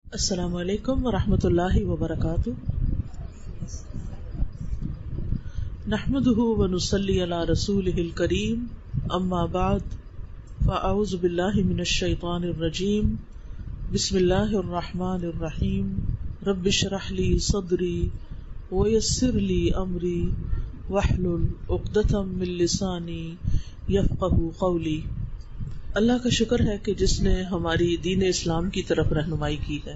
السلام علیکم ورحمۃ اللہ وبرکاتہ. نحمده ونصلی علی رسولہ الکریم. اما بعد فاعوذ باللہ من الشیطان الرجیم. بسم اللہ الرحمن الرحیم. رب اشرح لی صدری ویسر لی امری واحلل عقدۃ من لسانی یفقہوا قولی. اللہ کا شکر ہے کہ جس نے ہماری دین اسلام کی طرف رہنمائی کی ہے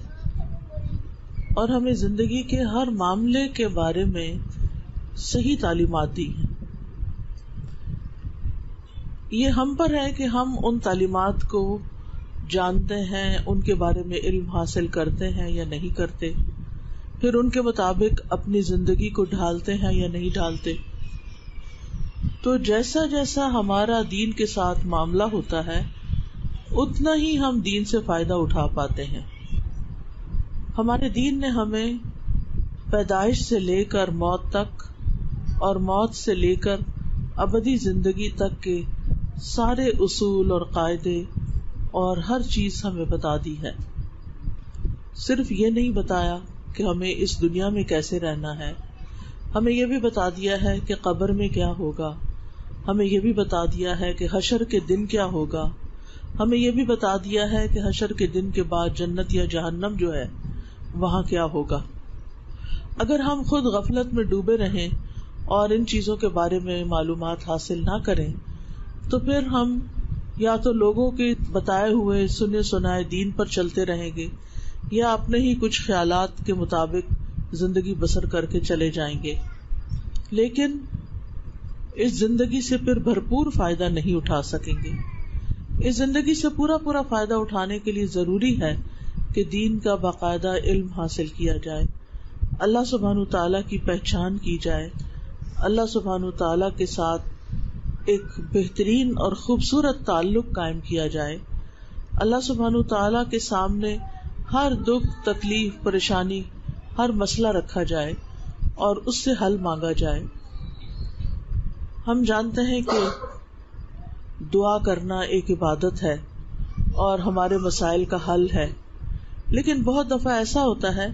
اور ہمیں زندگی کے ہر معاملے کے بارے میں صحیح تعلیمات دی ہیں. یہ ہم پر ہے کہ ہم ان تعلیمات کو جانتے ہیں، ان کے بارے میں علم حاصل کرتے ہیں یا نہیں کرتے، پھر ان کے مطابق اپنی زندگی کو ڈھالتے ہیں یا نہیں ڈھالتے. تو جیسا جیسا ہمارا دین کے ساتھ معاملہ ہوتا ہے اتنا ہی ہم دین سے فائدہ اٹھا پاتے ہیں. ہمارے دین نے ہمیں پیدائش سے لے کر موت تک اور موت سے لے کر ابدی زندگی تک کے سارے اصول اور قاعدے اور ہر چیز ہمیں بتا دی ہے. صرف یہ نہیں بتایا کہ ہمیں اس دنیا میں کیسے رہنا ہے، ہمیں یہ بھی بتا دیا ہے کہ قبر میں کیا ہوگا، ہمیں یہ بھی بتا دیا ہے کہ حشر کے دن کیا ہوگا، ہمیں یہ بھی بتا دیا ہے کہ حشر کے دن کے بعد جنت یا جہنم جو ہے وہاں کیا ہوگا. اگر ہم خود غفلت میں ڈوبے رہیں اور ان چیزوں کے بارے میں معلومات حاصل نہ کریں تو پھر ہم یا تو لوگوں کے بتائے ہوئے سنے سنائے دین پر چلتے رہیں گے یا اپنے ہی کچھ خیالات کے مطابق زندگی بسر کر کے چلے جائیں گے، لیکن اس زندگی سے پھر بھرپور فائدہ نہیں اٹھا سکیں گے. اس زندگی سے پورا فائدہ اٹھانے کے لیے ضروری ہے کہ دین کا باقاعدہ علم حاصل کیا جائے، اللہ سبحانہ تعالیٰ کی پہچان کی جائے، اللہ سبحانہ تعالیٰ کے ساتھ ایک بہترین اور خوبصورت تعلق قائم کیا جائے، اللہ سبحانہ تعالیٰ کے سامنے ہر دکھ تکلیف پریشانی ہر مسئلہ رکھا جائے اور اس سے حل مانگا جائے. ہم جانتے ہیں کہ دعا کرنا ایک عبادت ہے اور ہمارے مسائل کا حل ہے، لیکن بہت دفعہ ایسا ہوتا ہے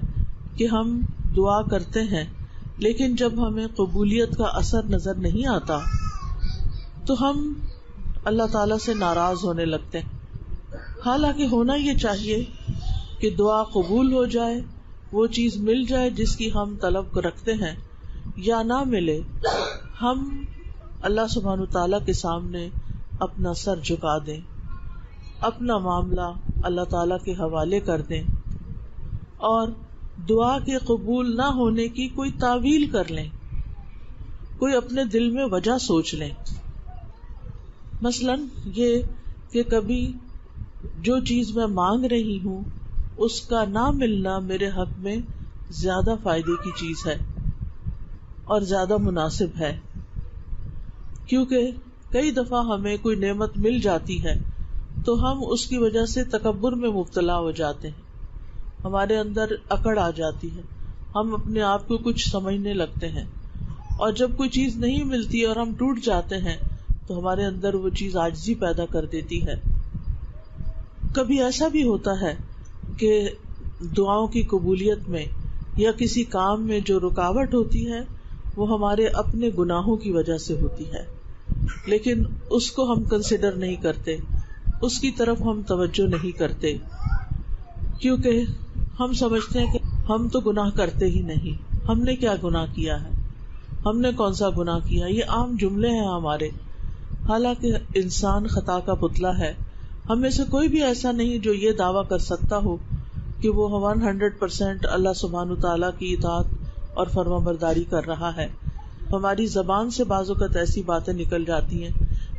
کہ ہم دعا کرتے ہیں لیکن جب ہمیں قبولیت کا اثر نظر نہیں آتا تو ہم اللہ تعالیٰ سے ناراض ہونے لگتے ہیں. حالانکہ ہونا یہ چاہیے کہ دعا قبول ہو جائے، وہ چیز مل جائے جس کی ہم طلب رکھتے ہیں، یا نہ ملے ہم اللہ سبحانہ تعالیٰ کے سامنے اپنا سر جھکا دیں، اپنا معاملہ اللہ تعالیٰ کے حوالے کر دیں اور دعا کے قبول نہ ہونے کی کوئی تعویل کر لیں، کوئی اپنے دل میں وجہ سوچ لیں. مثلاً یہ کہ کبھی جو چیز میں مانگ رہی ہوں اس کا نہ ملنا میرے حق میں زیادہ فائدے کی چیز ہے اور زیادہ مناسب ہے، کیونکہ کئی دفعہ ہمیں کوئی نعمت مل جاتی ہے تو ہم اس کی وجہ سے تکبر میں مبتلا ہو جاتے ہیں، ہمارے اندر اکڑ آ جاتی ہے، ہم اپنے آپ کو کچھ سمجھنے لگتے ہیں، اور جب کوئی چیز نہیں ملتی اور ہم ٹوٹ جاتے ہیں تو ہمارے اندر وہ چیز عاجزی پیدا کر دیتی ہے. کبھی ایسا بھی ہوتا ہے کہ دعاؤں کی قبولیت میں یا کسی کام میں جو رکاوٹ ہوتی ہے وہ ہمارے اپنے گناہوں کی وجہ سے ہوتی ہے، لیکن اس کو ہم کنسیڈر نہیں کرتے، اس کی طرف ہم توجہ نہیں کرتے، کیونکہ ہم سمجھتے ہیں کہ ہم تو گناہ کرتے ہی نہیں، ہم نے کیا گناہ کیا ہے، ہم نے کون سا گناہ کیا. یہ عام جملے ہیں ہمارے، حالانکہ انسان خطا کا پتلا ہے. ہم میں سے کوئی بھی ایسا نہیں جو یہ دعویٰ کر سکتا ہو کہ وہ 100% اللہ سبحانہ تعالیٰ کی اطاعت اور فرما برداری کر رہا ہے. ہماری زبان سے بعض اوقات ایسی باتیں نکل جاتی ہیں،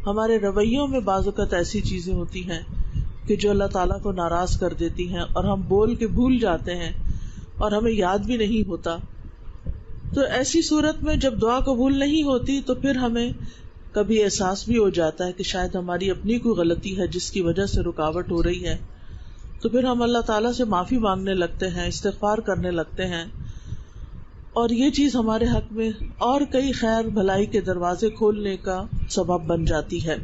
ہمارے رویوں میں بعض اوقات ایسی چیزیں ہوتی ہیں کہ جو اللہ تعالیٰ کو ناراض کر دیتی ہیں اور ہم بول کے بھول جاتے ہیں اور ہمیں یاد بھی نہیں ہوتا. تو ایسی صورت میں جب دعا قبول نہیں ہوتی تو پھر ہمیں کبھی احساس بھی ہو جاتا ہے کہ شاید ہماری اپنی کوئی غلطی ہے جس کی وجہ سے رکاوٹ ہو رہی ہے. تو پھر ہم اللہ تعالیٰ سے معافی مانگنے لگتے ہیں، استغفار کرنے لگتے ہیں، اور یہ چیز ہمارے حق میں اور کئی خیر بھلائی کے دروازے کھولنے کا سبب بن جاتی ہے.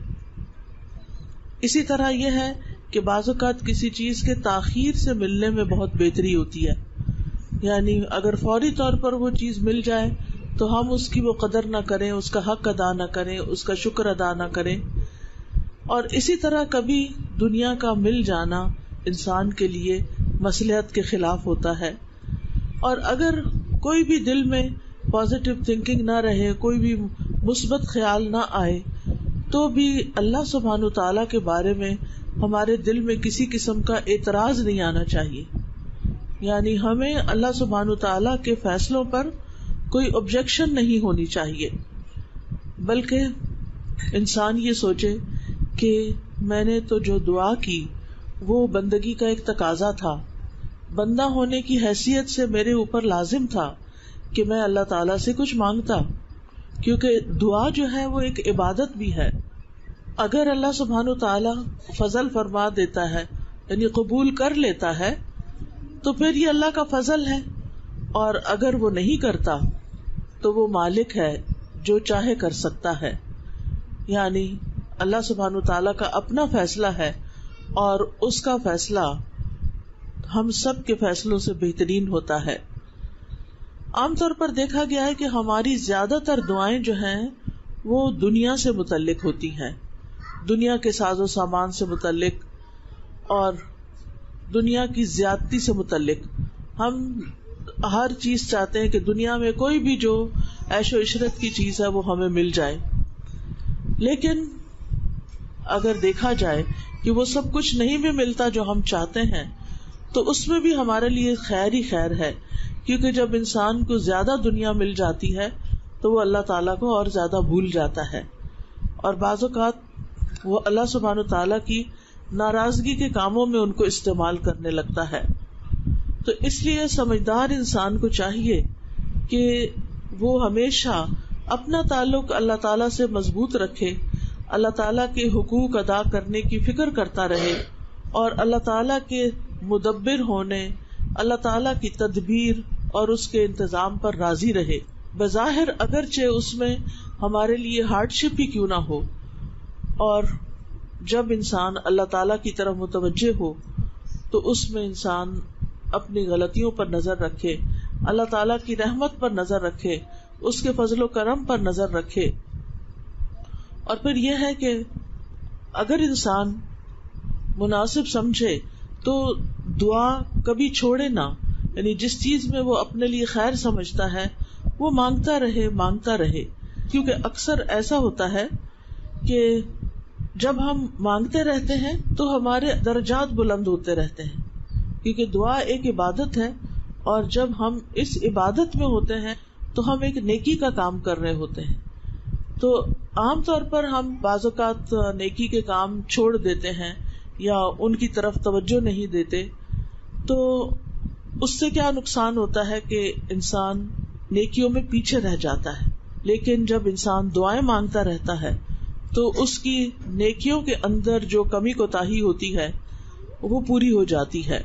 اسی طرح یہ ہے کہ بعض اوقات کسی چیز کے تاخیر سے ملنے میں بہت بہتری ہوتی ہے. یعنی اگر فوری طور پر وہ چیز مل جائے تو ہم اس کی وہ قدر نہ کریں، اس کا حق ادا نہ کریں، اس کا شکر ادا نہ کریں. اور اسی طرح کبھی دنیا کا مل جانا انسان کے لیے مصلحت کے خلاف ہوتا ہے. اور اگر کوئی بھی دل میں پازیٹیو تھنکنگ نہ رہے، کوئی بھی مثبت خیال نہ آئے، تو بھی اللہ سبحانہ تعالیٰ کے بارے میں ہمارے دل میں کسی قسم کا اعتراض نہیں آنا چاہیے. یعنی ہمیں اللہ سبحانہ تعالیٰ کے فیصلوں پر کوئی آبجیکشن نہیں ہونی چاہیے، بلکہ انسان یہ سوچے کہ میں نے تو جو دعا کی وہ بندگی کا ایک تقاضا تھا، بندہ ہونے کی حیثیت سے میرے اوپر لازم تھا کہ میں اللہ تعالیٰ سے کچھ مانگتا، کیونکہ دعا جو ہے وہ ایک عبادت بھی ہے. اگر اللہ سبحانہ تعالیٰ فضل فرما دیتا ہے، یعنی قبول کر لیتا ہے، تو پھر یہ اللہ کا فضل ہے. اور اگر وہ نہیں کرتا تو وہ مالک ہے، جو چاہے کر سکتا ہے. یعنی اللہ سبحانہ تعالیٰ کا اپنا فیصلہ ہے، اور اس کا فیصلہ ہم سب کے فیصلوں سے بہترین ہوتا ہے. عام طور پر دیکھا گیا ہے کہ ہماری زیادہ تر دعائیں جو ہیں وہ دنیا سے متعلق ہوتی ہیں، دنیا کے ساز و سامان سے متعلق اور دنیا کی زیادتی سے متعلق. ہم ہر چیز چاہتے ہیں کہ دنیا میں کوئی بھی جو عیش و عشرت کی چیز ہے وہ ہمیں مل جائے، لیکن اگر دیکھا جائے کہ وہ سب کچھ نہیں بھی ملتا جو ہم چاہتے ہیں، تو اس میں بھی ہمارے لیے خیر ہی خیر ہے. کیونکہ جب انسان کو زیادہ دنیا مل جاتی ہے تو وہ اللہ تعالیٰ کو اور زیادہ بھول جاتا ہے، اور بعض اوقات وہ اللہ سبحانہ تعالیٰ کی ناراضگی کے کاموں میں ان کو استعمال کرنے لگتا ہے. تو اس لیے سمجھدار انسان کو چاہیے کہ وہ ہمیشہ اپنا تعلق اللہ تعالیٰ سے مضبوط رکھے، اللہ تعالیٰ کے حقوق ادا کرنے کی فکر کرتا رہے، اور اللہ تعالیٰ کے مدبر ہونے، اللہ تعالیٰ کی تدبیر اور اس کے انتظام پر راضی رہے. بظاہر اگرچہ اس میں ہمارے لیے ہارڈ شپ ہی کیوں نہ ہو، اور جب انسان اللہ تعالیٰ کی طرف متوجہ ہو تو اس میں انسان اپنی غلطیوں پر نظر رکھے، اللہ تعالیٰ کی رحمت پر نظر رکھے، اس کے فضل و کرم پر نظر رکھے. اور پھر یہ ہے کہ اگر انسان مناسب سمجھے تو دعا کبھی چھوڑے نہ، یعنی جس چیز میں وہ اپنے لیے خیر سمجھتا ہے وہ مانگتا رہے. کیونکہ اکثر ایسا ہوتا ہے کہ جب ہم مانگتے رہتے ہیں تو ہمارے درجات بلند ہوتے رہتے ہیں، کیونکہ دعا ایک عبادت ہے، اور جب ہم اس عبادت میں ہوتے ہیں تو ہم ایک نیکی کا کام کر رہے ہوتے ہیں. تو عام طور پر ہم بعض اوقات نیکی کے کام چھوڑ دیتے ہیں یا ان کی طرف توجہ نہیں دیتے، تو اس سے کیا نقصان ہوتا ہے کہ انسان نیکیوں میں پیچھے رہ جاتا ہے. لیکن جب انسان دعائیں مانگتا رہتا ہے تو اس کی نیکیوں کے اندر جو کمی کوتاہی ہوتی ہے وہ پوری ہو جاتی ہے.